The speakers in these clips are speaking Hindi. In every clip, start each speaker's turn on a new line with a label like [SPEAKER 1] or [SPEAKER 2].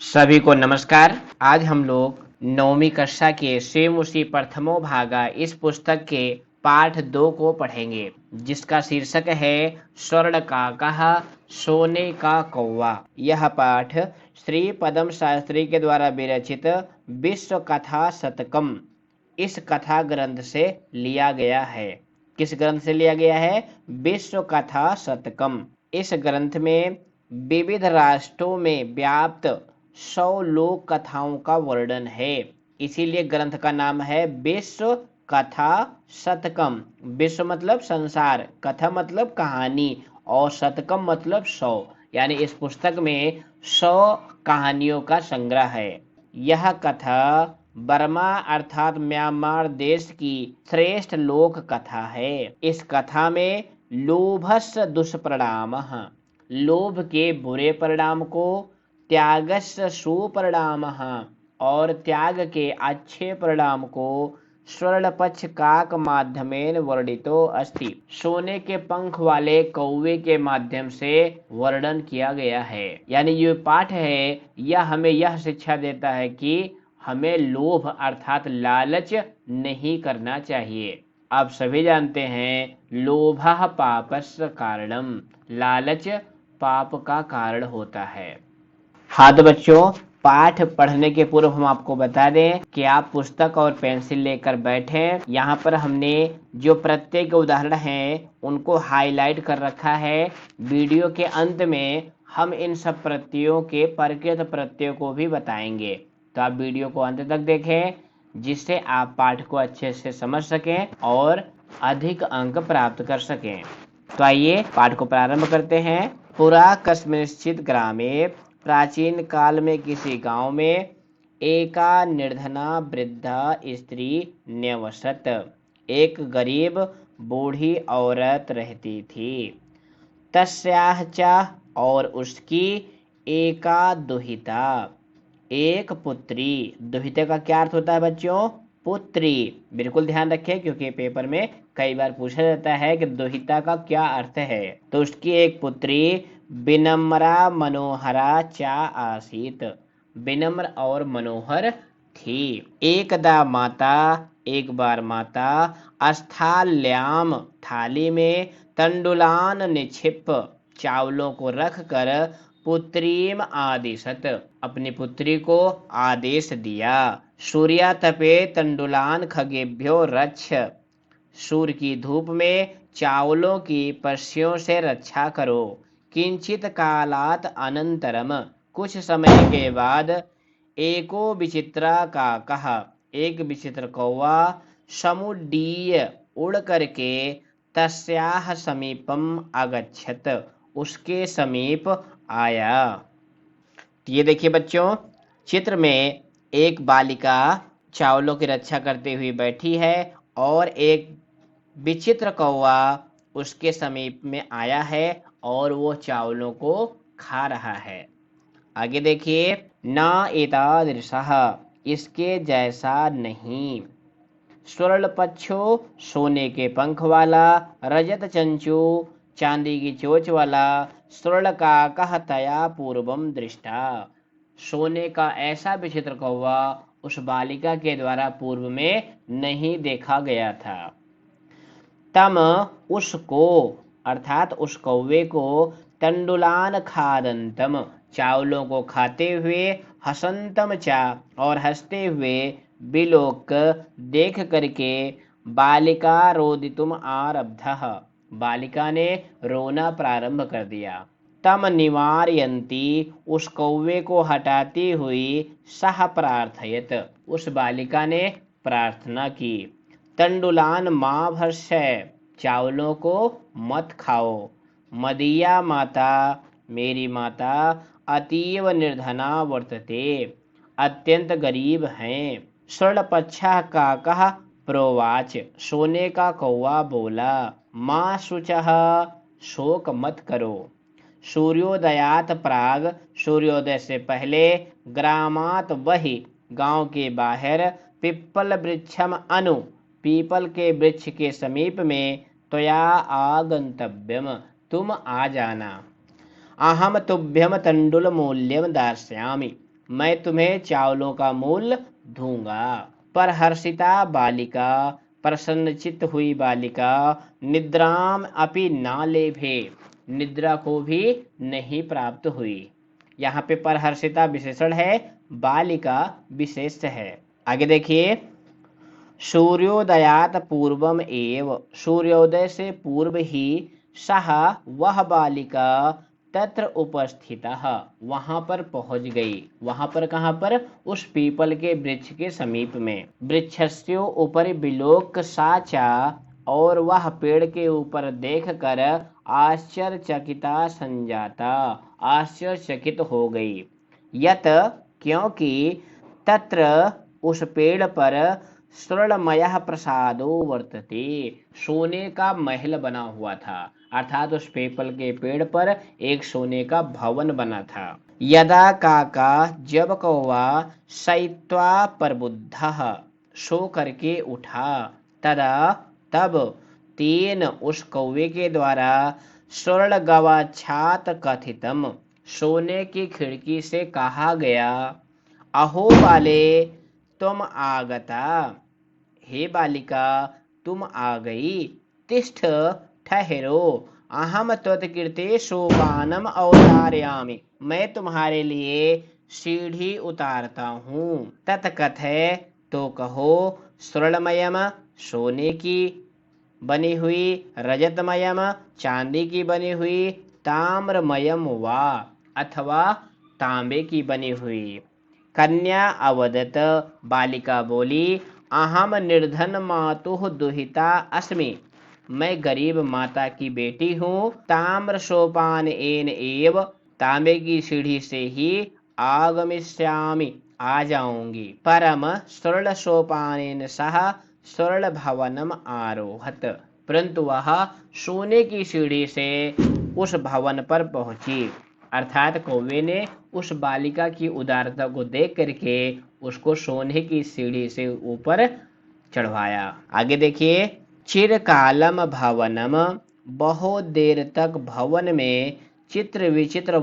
[SPEAKER 1] सभी को नमस्कार। आज हम लोग नौवीं कक्षा के सेमुषि प्रथमो भागा इस पुस्तक के पाठ 2 को पढ़ेंगे, जिसका शीर्षक है स्वर्ण काकः सोने का कौवा। यह पाठ श्री पदम शास्त्री के द्वारा विरचित विश्व कथा शतकम इस कथा ग्रंथ से लिया गया है। किस ग्रंथ से लिया गया है? विश्व कथा शतकम। इस ग्रंथ में विविध राष्ट्रों में व्याप्त 100 लोक कथाओं का वर्णन है। इसीलिए ग्रंथ का नाम है विश्व कथा शतकम। विश्व मतलब संसार, कथा मतलब कहानी, और शतकम मतलब 100। यानी इस पुस्तक में 100 कहानियों का संग्रह है। यह कथा बर्मा अर्थात म्यांमार देश की श्रेष्ठ लोक कथा है। इस कथा में लोभस्य दुष्परिणामः, लोभ के बुरे परिणाम को, त्यागस्य सुपरिणामः, और त्याग के अच्छे परिणाम को स्वर्णपक्ष काक माध्यमेन वर्णितो अस्ति, सोने के पंख वाले कौवे के माध्यम से वर्णन किया गया है। यानी ये पाठ है, यह हमें यह शिक्षा देता है कि हमें लोभ अर्थात लालच नहीं करना चाहिए। आप सभी जानते हैं लोभः पापस्य कारणम, लालच पाप का कारण होता है। हाँ तो बच्चों, पाठ पढ़ने के पूर्व हम आपको बता दें कि आप पुस्तक और पेंसिल लेकर बैठें। यहाँ पर हमने जो प्रत्येक उदाहरण हैं उनको हाईलाइट कर रखा है। वीडियो के अंत में हम इन सब प्रत्ययों के प्रकृत प्रत्ययों को भी बताएंगे, तो आप वीडियो को अंत तक देखें, जिससे आप पाठ को अच्छे से समझ सकें और अधिक अंक प्राप्त कर सकें। तो आइए पाठ को प्रारंभ करते हैं। पुरा कस्मिंश्चित् ग्रामे, प्राचीन काल में किसी गांव में, एका निर्धना वृद्धा स्त्री न्यवसत, एक गरीब बूढ़ी औरत रहती थी। तस्याह च, और उसकी, एका दुहिता, एक पुत्री। दुहिता का क्या अर्थ होता है बच्चों? पुत्री। बिल्कुल ध्यान रखें, क्योंकि पेपर में कई बार पूछा जाता है कि दुहिता का क्या अर्थ है। तो उसकी एक पुत्री विनम्रा मनोहरा चा आसीत, विनम्र और मनोहर थी। एकदा माता, एक बार माता, अस्थाल्याम थाली में, तंडुलान निक्षिप चावलों को रख कर, पुत्रीम आदिशत अपनी पुत्री को आदेश दिया। सूर्या तपे तंडुलान खगेभ्यो रक्ष, सूर्य की धूप में चावलों की पस्सियों से रक्षा करो। किंचित कालात अनंतरम, कुछ समय के बाद, एको विचित्रा का कहा, एक विचित्र कौवा, समुड्डीय उड़ करके, तस्याह समीपम अगच्छत उसके समीप आया। ये देखिए बच्चों, चित्र में एक बालिका चावलों की रक्षा करते हुए बैठी है और एक विचित्र कौवा उसके समीप में आया है और वो चावलों को खा रहा है। आगे देखिए, ना एतादृशः, इसके जैसा नहीं। स्वर्णपक्षो, सोने के पंख वाला, रजत चंचू, चांदी की चोंच वाला, स्वर्ण काकः तया पूर्वम दृष्टा, सोने का ऐसा विचित्र कौवा उस बालिका के द्वारा पूर्व में नहीं देखा गया था। तम, उसको अर्थात उस कौवे को, तंडुलान खादंतम चावलों को खाते हुए, हसंतम चा और हंसते हुए, बिलोक देख करके, बालिका रोदितुम आरब्धः बालिका ने रोना प्रारंभ कर दिया। तम निवारयन्ती, उस कौवे को हटाती हुई, सह प्रार्थयत उस बालिका ने प्रार्थना की। तंडुलान माँ भर्षय, चावलों को मत खाओ। मदीया माता, मेरी माता, अतीव निर्धना वर्तते, अत्यंत गरीब हैं। स्वर्णपक्षः काकः प्रोवाच, सोने का कौवा बोला, माँ शुचः, शोक मत करो। सूर्योदयात प्राग, सूर्योदय से पहले, ग्रामात वही, गांव के बाहर, पिप्पल वृक्षम अनु, पीपल के वृक्ष के समीप में, त्वया आगंतव्यम, तुम आ जाना। अहम तुभ्यम तंडुल मूल्यम दास्यामि, मैं तुम्हें चावलों का मूल दूंगा। पर हर्षिता बालिका, प्रसन्नचित्त हुई बालिका, निद्राम अपि ना लेभे, निद्रा को भी नहीं प्राप्त हुई। यहाँ पे परहर्षिता विशेषण है, बालिका विशेष है। आगे देखिए, सूर्योदयात पूर्वम एव, सूर्योदय से पूर्व ही सह वह बालिका तत्र उपस्थितः, वहां पर पहुंच गई। वहां पर कहां पर? उस पीपल के वृक्ष के समीप में। वृक्षस्यो ऊपर बिलोक साचा, और वह पेड़ के ऊपर देखकर आश्चर्यचकिता संजाता, आश्चर्यचकित हो गई। यत, क्योंकि तत्र उस पेड़ पर स्वर्णमय प्रसादो वर्तते, सोने का महल बना हुआ था। अर्थात उस पीपल के पेड़ पर एक सोने का भवन बना था। यदा काका, जब कौवा शयित्वा प्रबुद्धः, सो करके उठा, तदा तब, तेन उस कौवे के द्वारा स्वर्ण गवाक्षात कथितम, सोने की खिड़की से कहा गया, अहो बाले तुम आगता, हे बालिका तुम आ गई। तिष्ठ, ठहरो, अहम त्वत्कृते सोपानम अवतारयामि, मैं तुम्हारे लिए सीढ़ी उतारता हूँ। तत्कथय, तो कहो, स्वर्णमयम, सोने की बनी हुई, रजतमयम, चांदी की बनी हुई, ताम्रमयम वा, अथवा तांबे की बनी हुई। कन्या अवदत, बालिका बोली, अहम निर्धन मातुः दुहिता अस्मि, मैं गरीब माता की बेटी हूँ। ताम्र सोपान एन एव, तांबे की सीढ़ी से ही आगमिष्यामि, आ जाऊंगी। परम स्वर्ण सोपानेन सह स्वर्ण भवनम आरोहत, परंतु वह सोने की सीढ़ी से उस भवन पर पहुंची। अर्थात कौवे ने उस बालिका की उदारता को देख करके उसको सोने की सीढ़ी से ऊपर चढ़वाया। आगे देखिए, चिरकालम भवनम, बहुत देर तक भवन में चित्र विचित्र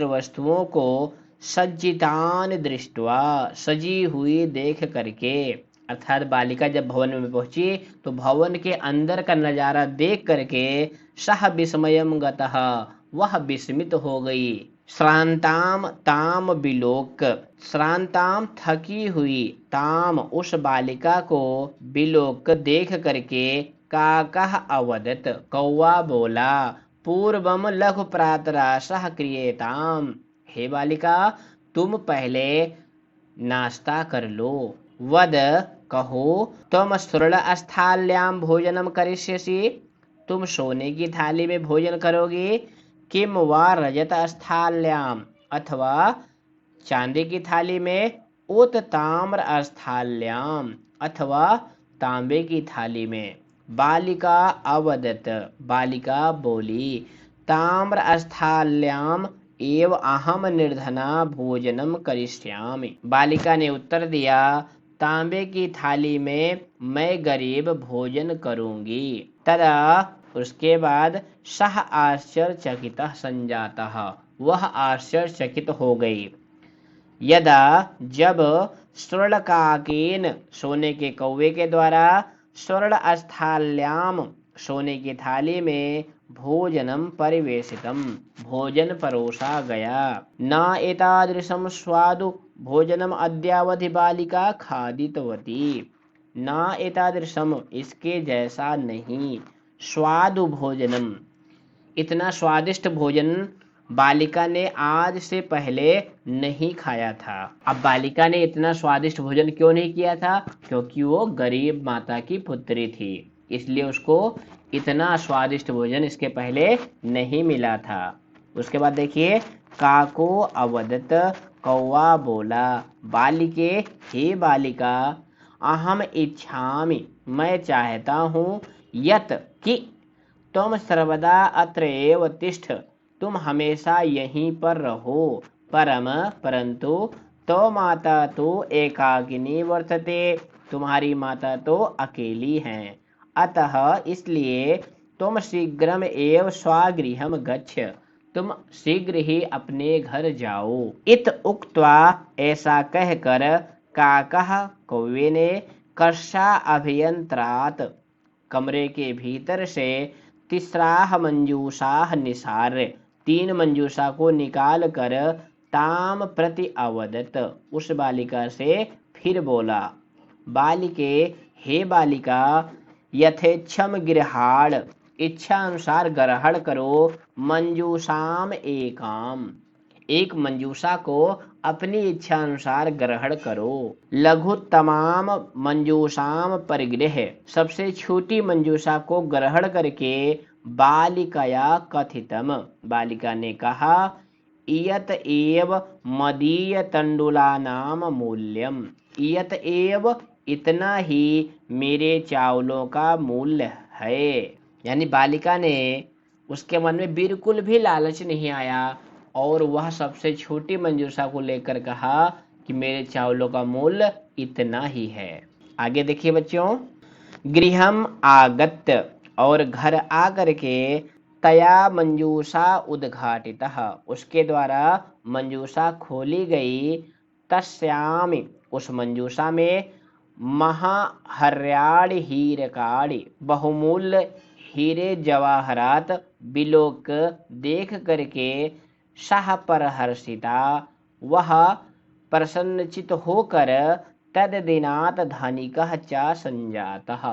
[SPEAKER 1] वस्तुओं को सज्जितान दृष्ट्वा, सजी हुई देख करके। अर्थात बालिका जब भवन में पहुंची तो भवन के अंदर का नजारा देख करके सह विस्मयम गतः, वह विस्मित हो गई। श्रांताम, ताम बिलोक, श्रांताम थकी हुई, ताम उस बालिका को, बिलोक देख करके, काकः अवदत, कौवा बोला, पूर्वम लघु प्रातराशः क्रियेताम, हे बालिका तुम पहले नाश्ता कर लो। वद, कहो, तुम स्वर्ण स्थाल्याम भोजनम करिष्यसि, तुम सोने की थाली में भोजन करोगे, किम वा रजत स्थाल्याम, अथवा चांदी की थाली में, उत ताम्र स्थाल्याम, अथवा तांबे की थाली में। बालिका अवदत, बालिका बोली, ताम्र स्थाल्याम एव अहम निर्धना भोजनम करिष्यामि, बालिका ने उत्तर दिया, तांबे की थाली में मैं गरीब भोजन करूंगी। तदा, उसके बाद, सह आश्चर्यचकितः संजातः, वह आश्चर्यचकित हो गई। यदा, जब, स्वर्णकाकेन, सोने के कौवे के द्वारा, स्वर्ण स्थाल्याम, सोने की थाली में, भोजनम परिवेशितम, भोजन परोसा गया। न एतादृशम स्वादु भोजनम अद्यावधि बालिका खादितवती, न एतादृशम, इसके जैसा नहीं, स्वादु भोजनम, इतना स्वादिष्ट भोजन बालिका ने आज से पहले नहीं खाया था। अब बालिका ने इतना स्वादिष्ट भोजन क्यों नहीं किया था? क्योंकि वो गरीब माता की पुत्री थी, इसलिए उसको इतना स्वादिष्ट भोजन इसके पहले नहीं मिला था। उसके बाद देखिए, काको अवदत, कौवा बोला, बालिके, हे बालिका, अहम इच्छामि, मैं चाहता हूँ, यत, कि, तुम सर्वदा अत्र एव तिष्ठ, तुम हमेशा यहीं पर रहो। परम, परंतु, तो माता तो एकाकिनी वर्तते, तुम्हारी माता तो अकेली हैं। अतः, इसलिए, तुम शीघ्रम एव स्वगृहम गच्छ, तुम शीघ्र ही अपने घर जाओ। इत उक्त्वा ऐसा कहकर काकः कौवे ने कर्षा अभियंत्रात कमरे के भीतर से तिस्राह मंजूषाह निसार्य 3 मंजूषा को निकाल कर ताम प्रति अवदत उस बालिका से फिर बोला, बालिके हे बालिका यथेच्छम गृहाण इच्छा अनुसार ग्रहण करो मंजूषाम एकाम एक मंजूषा को अपनी इच्छा अनुसार ग्रहण करो। लघु तमाम मंजूषाम परिग्रह सबसे छोटी मंजूषा को ग्रहण करके बालिकया कथितम बालिका ने कहा, इयत एव मदीय तंडुलानाम मूल्यम इयत एव इतना ही मेरे चावलों का मूल्य है। यानी बालिका ने उसके मन में बिल्कुल भी लालच नहीं आया और वह सबसे छोटी मंजूषा को लेकर कहा कि मेरे चावलों का मूल्य इतना ही है। आगे देखिए बच्चों, गृहम आगत्य और घर आकर के तया मंजूषा उद्घाटितः उसके द्वारा मंजूषा खोली गई। तस्याम उस मंजूषा में महाहर्याणि हीरकाणि बहुमूल्य हीरे जवाहरात बिलोक देख करके सह परहर्षिता वह प्रसन्नचित होकर तद दिनात धनिकः च संजातः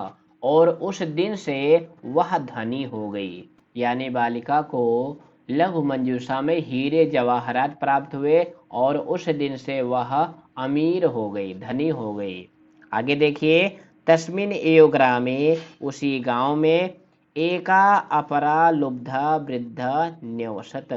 [SPEAKER 1] और उस दिन से वह धनी हो गई। यानी बालिका को लघु मंजूषा में हीरे जवाहरात प्राप्त हुए और उस दिन से वह अमीर हो गई, धनी हो गई। आगे देखिए, तस्मिन एव ग्रामे उसी गांव में एका अपरा लुब्धा वृद्धा न्यवसत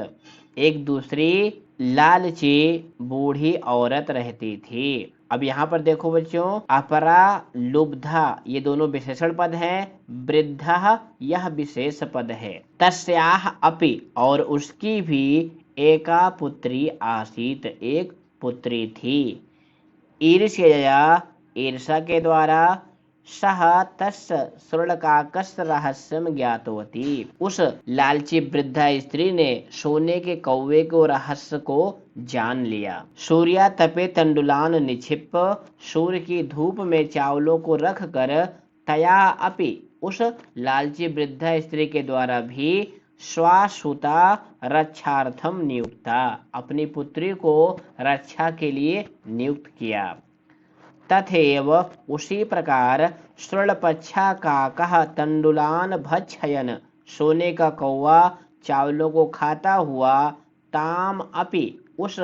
[SPEAKER 1] एक दूसरी लालची बूढ़ी औरत रहती थी। अब यहाँ पर देखो बच्चों, अपरा लुब्धा ये दोनों विशेषण पद हैं, वृद्धा यह विशेष पद है। तस्याह अपि और उसकी भी एका पुत्री आसीत एक पुत्री थी। ईर्ष्यया ईर्षा के द्वारा सह तस् स्वर्णकाकस रहस्यम ज्ञातवती उस लालची वृद्धा स्त्री ने सोने के कौवे को रहस्य को जान लिया। सूर्या तपे तंडुलान निक्षिप सूर्य की धूप में चावलों को रख कर तया अपि उस लालची वृद्धा स्त्री के द्वारा भी स्वासुता रक्षार्थम नियुक्ता अपनी पुत्री को रक्षा के लिए नियुक्त किया। तथैव उसी प्रकार स्वर्णपच्छा काकः तंडुलान भक्षयन सोने का कौवा चावलों को खाता हुआ ताम अपि उस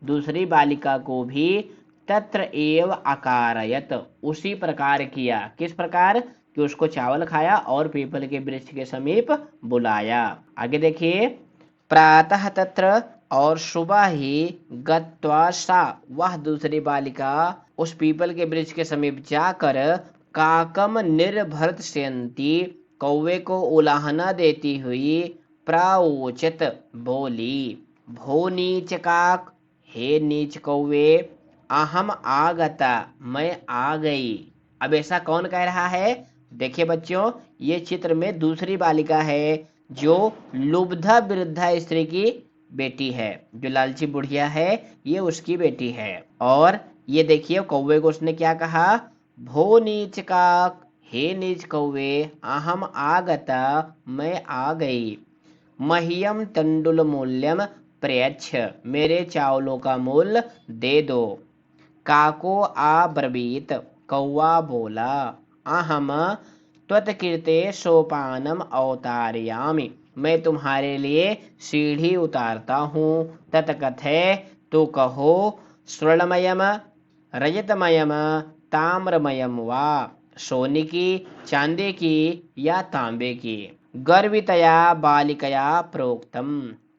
[SPEAKER 1] दूसरी बालिका को भी तत्र एव अकारयत उसी प्रकार किया। किस प्रकार कि उसको चावल खाया और पीपल के वृक्ष के समीप बुलाया। आगे देखिए, प्रातः तत्र और सुबह ही गत्वा सा वह दूसरी बालिका उस पीपल के वृक्ष के समीप जाकर काकम निर्भरत सेंती कौवे को उलाहना देती हुई प्रावोचित बोली, भो नीच काक हे नीच कौवे अहम आगता मैं आ गई। अब ऐसा कौन कह रहा है? देखिए बच्चों, ये चित्र में दूसरी बालिका है जो लुब्धा वृद्धा स्त्री की बेटी है। जो लालची बुढ़िया है ये उसकी बेटी है। और ये देखिए कौवे को उसने क्या कहा, भो नीच काक हे नीच कौवे अहम आगता मैं आ गई। मह्यम तंडुल मूल्यम प्रयच्छ मेरे चावलों का मूल्य दे दो। काको आब्रवीत कौवा बोला, अहम त्वत्कृते सोपानम अवतारयामि मैं तुम्हारे लिए सीढ़ी उतारता हूँ। तत्कथे तो कहो स्वर्णमयम रजतमयम ताम्रमयम वा सोने की चांदी की या तांबे की। गर्वितया बालिकया प्रोक्तम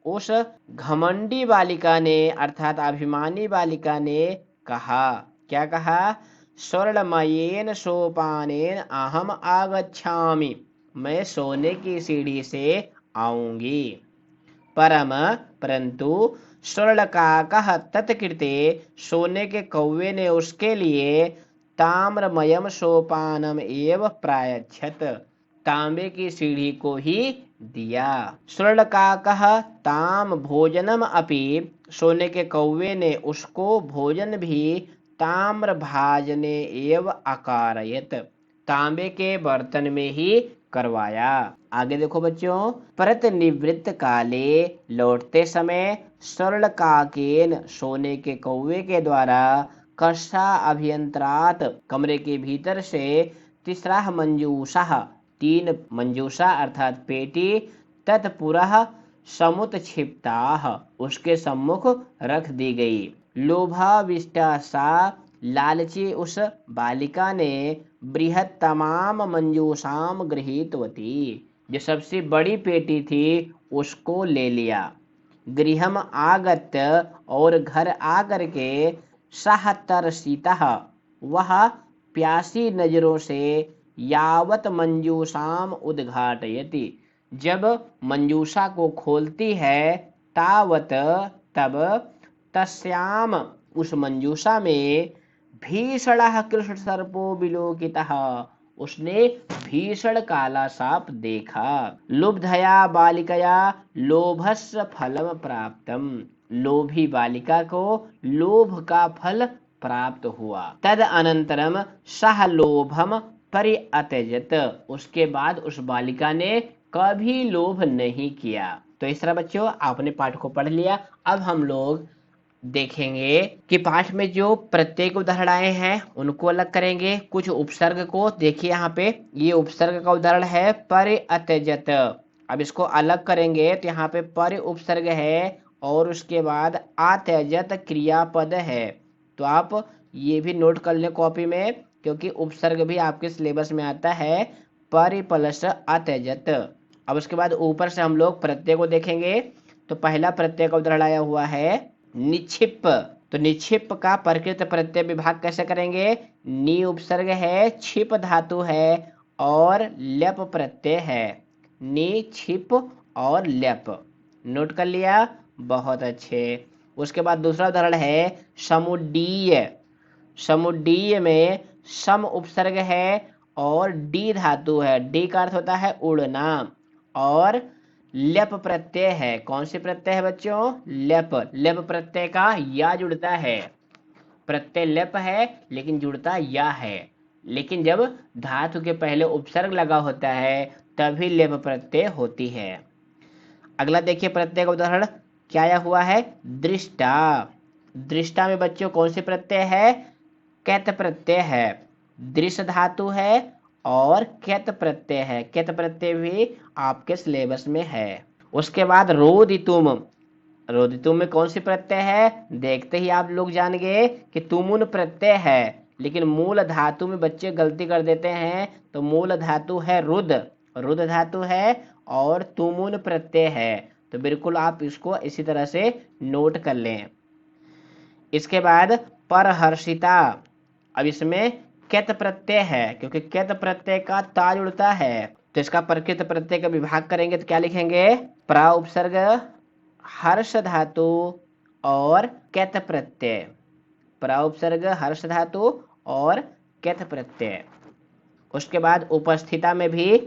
[SPEAKER 1] उस घमंडी बालिका ने अर्थात अभिमानी बालिका ने कहा, क्या कहा? स्वर्णमयेन सोपानेन अहम आगच्छामि मैं सोने की सीढ़ी से आऊंगी। परंतु स्वर्णकाकः तत्कृते सोने के कौवे ने उसके लिए ताम्रमयम सोपानम एव प्रायच्छत तांबे की सीढ़ी को ही दिया। स्वर्णकाकः ताम भोजनम अपि, सोने के कौवे ने उसको भोजन भी ताम्र भाजने एव अकारयत, तांबे के बर्तन में ही करवाया। आगे देखो बच्चों, प्रतिनिवृत्त काले, लौटते समय स्वर्णकाकेन, सोने के कौवे के द्वारा, कक्षा अभियंत्रात, कमरे के भीतर से, तीसरा मंजूषा, तीन मंजूषा अर्थात पेटी, तत्पुरः समुत्क्षिप्ताः, उसके सम्मुख रख दी गई। लोभाविष्टा सा, लालची उस बालिका ने, बृहत्तमाम मंजूषाम गृहीतवती, जो सबसे बड़ी पेटी थी उसको ले लिया। गृहम आगत्य, और घर आकर के, सह तरसितः, वह प्यासी नजरों से, यावत मंजूषाम उद्घाटयति, जब मंजूषा को खोलती है, तावत, तब, तस्याम, उस मंजूषा में, भीषणः कृष्ण सर्पो विलोकितः, उसने भीषण काला सांप देखा। लुब्धया बालिकया लोभस्य फलम प्राप्तम, लोभी बालिका को लोभ का फल प्राप्त हुआ। तद अनंतरम सह लोभम परिअत्यजत, उसके बाद उस बालिका ने कभी लोभ नहीं किया। तो इस तरह बच्चों आपने पाठ को पढ़ लिया। अब हम लोग देखेंगे कि पाठ में जो प्रत्येक उदाहरण आए हैं उनको अलग करेंगे। कुछ उपसर्ग को देखिए, यहाँ पे ये उपसर्ग का उदाहरण है परिअत्यजत। अब इसको अलग करेंगे तो यहाँ पे पर उपसर्ग है और उसके बाद अत्यजत क्रियापद है। तो आप ये भी नोट कर लें कॉपी में, क्योंकि उपसर्ग भी आपके सिलेबस में आता है, पर प्लस अत्यजत। अब उसके बाद ऊपर से हम लोग प्रत्यय को देखेंगे। तो पहला प्रत्यय का उदाहरण आया हुआ है निक्षिप। तो निक्षिप का प्रकृत प्रत्यय विभाग कैसे करेंगे? नि उपसर्ग है, छिप धातु है और ल्यप प्रत्यय है। नि, छिप और ल्यप। नोट कर लिया? बहुत अच्छे। उसके बाद दूसरा उदाहरण है समुड्डीय। समुड्डीय में सम उपसर्ग है और डी धातु है। डी का अर्थ होता है उड़ना और लेप प्रत्यय है। कौन सी प्रत्यय है बच्चों? लेप। लेप प्रत्यय का या जुड़ता है। प्रत्यय लेप है लेकिन जुड़ता या है। लेकिन जब धातु के पहले उपसर्ग लगा होता है तभी लेप प्रत्यय होती है। अगला देखिए प्रत्यय का उदाहरण क्या आया हुआ है? दृष्टा। दृष्टा में बच्चों कौन सी प्रत्यय है? कैत प्रत्यय है। दृश्य धातु है और कैत प्रत्यय है। कैत प्रत्यय भी आपके सिलेबस में है। उसके बाद रोदितुम। रोदितुम में कौन सी प्रत्यय है? देखते ही आप लोग जान गए कि तुमुन प्रत्यय है, लेकिन मूल धातु में बच्चे गलती कर देते हैं। तो मूल धातु है रुद, रुद धातु है और तुमुन प्रत्यय है। तो बिल्कुल आप इसको इसी तरह से नोट कर लें। इसके बाद परहर्षिता। अब इसमें कैत प्रत्यय है, क्योंकि कैत प्रत्यय का ता जुड़ता है। तो इसका प्रकृत प्रत्यय का विभाग करेंगे तो क्या लिखेंगे? प्रा उपसर्ग, हर्ष धातु और कैत प्रत्यय। प्रा उपसर्ग, हर्ष धातु और कैत प्रत्यय। उसके बाद उपस्थिता में भी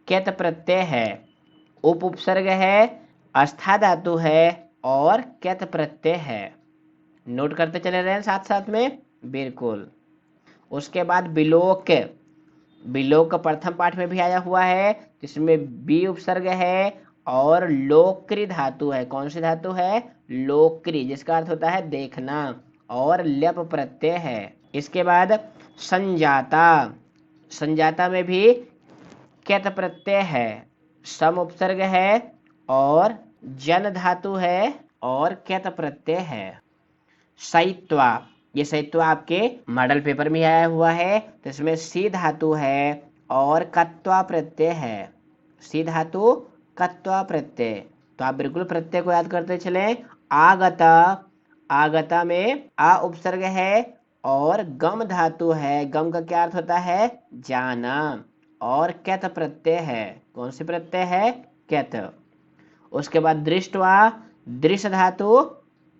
[SPEAKER 1] कैत प्रत्यय है। उप उपसर्ग है, अस्था धातु है और कैत प्रत्यय है। नोट करते चले रहे हैं साथ साथ में, बिल्कुल। उसके बाद बिलोक। बिलोक प्रथम पाठ में भी आया हुआ है, जिसमें बी उपसर्ग है और लोक्री धातु है। कौन सी धातु है? लोक्री, जिसका अर्थ होता है देखना और ल्यप प्रत्यय है। इसके बाद संजाता। संजाता में भी कैत प्रत्यय है, सम उपसर्ग है और जन धातु है और कैत प्रत्यय है। सैत्वा। ये सैत्वा आपके मॉडल पेपर में आया हुआ है। तो इसमें सी धातु है और कत्वा प्रत्यय है। सी धातु, कत्वा प्रत्यय। तो आप बिल्कुल प्रत्यय को याद करते चलें। आगता। आगता में आ उपसर्ग है और गम धातु है। गम का क्या अर्थ होता है? जाना और कैत प्रत्यय है। कौन सी प्रत्यय है? कैत। उसके बाद दृष्टवा। दृश्य धातु,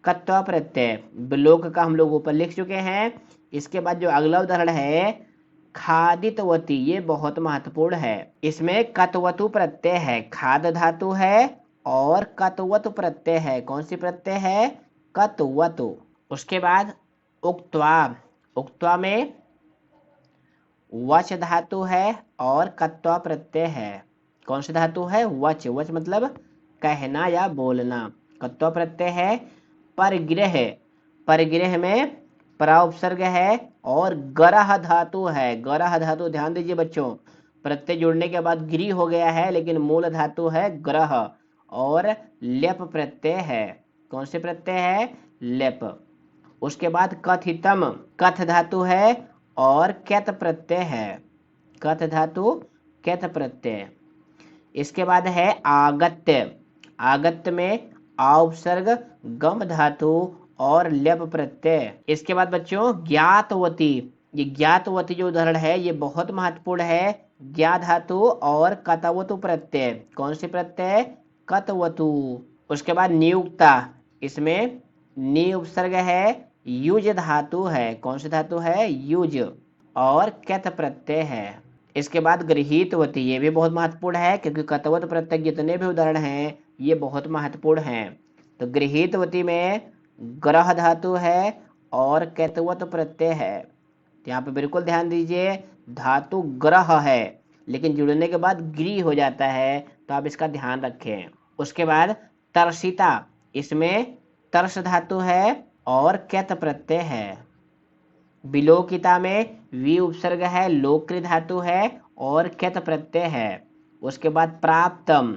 [SPEAKER 1] कत्वा प्रत्यय। बिलोक का हम लोग ऊपर लिख चुके हैं। इसके बाद जो अगला उदाहरण है खादितवती, ये बहुत महत्वपूर्ण है। इसमें कतवतु प्रत्यय है, खाद धातु है और कतवतु प्रत्यय है। कौन सी प्रत्यय है? कतवतु। उसके बाद उक्त्वा, उक्त्वा में वच धातु है और कत्वा प्रत्यय है। कौन सी धातु है? वच। वच मतलब कहना या बोलना। कत्वा प्रत्यय है। परग्रह, परग्रह में परा उपसर्ग है और गरह धातु है। गरह धातु, ध्यान दीजिए बच्चों, प्रत्यय जुड़ने के बाद गिरी हो गया है, लेकिन मूल धातु है ग्रह और लेप प्रत्यय है। कौन से प्रत्यय है? लेप। उसके बाद कथितम, कथ धातु है और कैत प्रत्यय है। कथ धातु, कैत प्रत्यय। इसके बाद है आगत्य, आगत्य में आ उपसर्ग, गम धातु और लेप प्रत्यय। इसके बाद बच्चों ज्ञातवती, ये ज्ञातवती जो उदाहरण है ये बहुत महत्वपूर्ण है। ज्ञा धातु और कतवतु प्रत्यय। कौन से प्रत्यय? कतवतु। उसके बाद नियुक्ता, इसमें नी उपसर्ग है, युज धातु है। कौन सी धातु है? युज और कैत प्रत्यय है। इसके बाद गृहीतवती, ये भी बहुत महत्वपूर्ण है क्योंकि कतवत प्रत्यय जितने भी उदाहरण हैं ये बहुत महत्वपूर्ण हैं। तो गृहीतवती में ग्रह धातु है और कैतवत प्रत्यय है। तो यहाँ पे बिल्कुल ध्यान दीजिए, धातु ग्रह है लेकिन जुड़ने के बाद गिरी हो जाता है, तो आप इसका ध्यान रखें। उसके बाद तर्षिता, इसमें तर्स धातु है और कैत प्रत्यय है। विलोकिता में वी उपसर्ग है, लोकृ धातु है और कैत प्रत्यय है। उसके बाद प्राप्तम,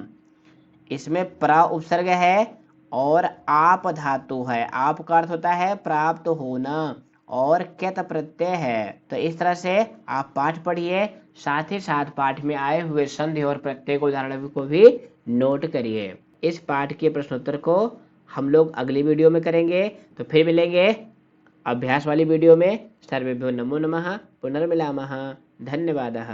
[SPEAKER 1] इसमें प्रा उपसर्ग है और आप धातु है। आप का अर्थ होता है प्राप्त होना और कैत प्रत्यय है। तो इस तरह से आप पाठ पढ़िए, साथ ही साथ पाठ में आए हुए संधि और प्रत्यय उदाहरण को भी नोट करिए। इस पाठ के प्रश्नोत्तर को हम लोग अगली वीडियो में करेंगे। तो फिर मिलेंगे अभ्यास वाली वीडियो में। सर्वेभ्यो नमो नमः, पुनर्मिलामः, धन्यवादः।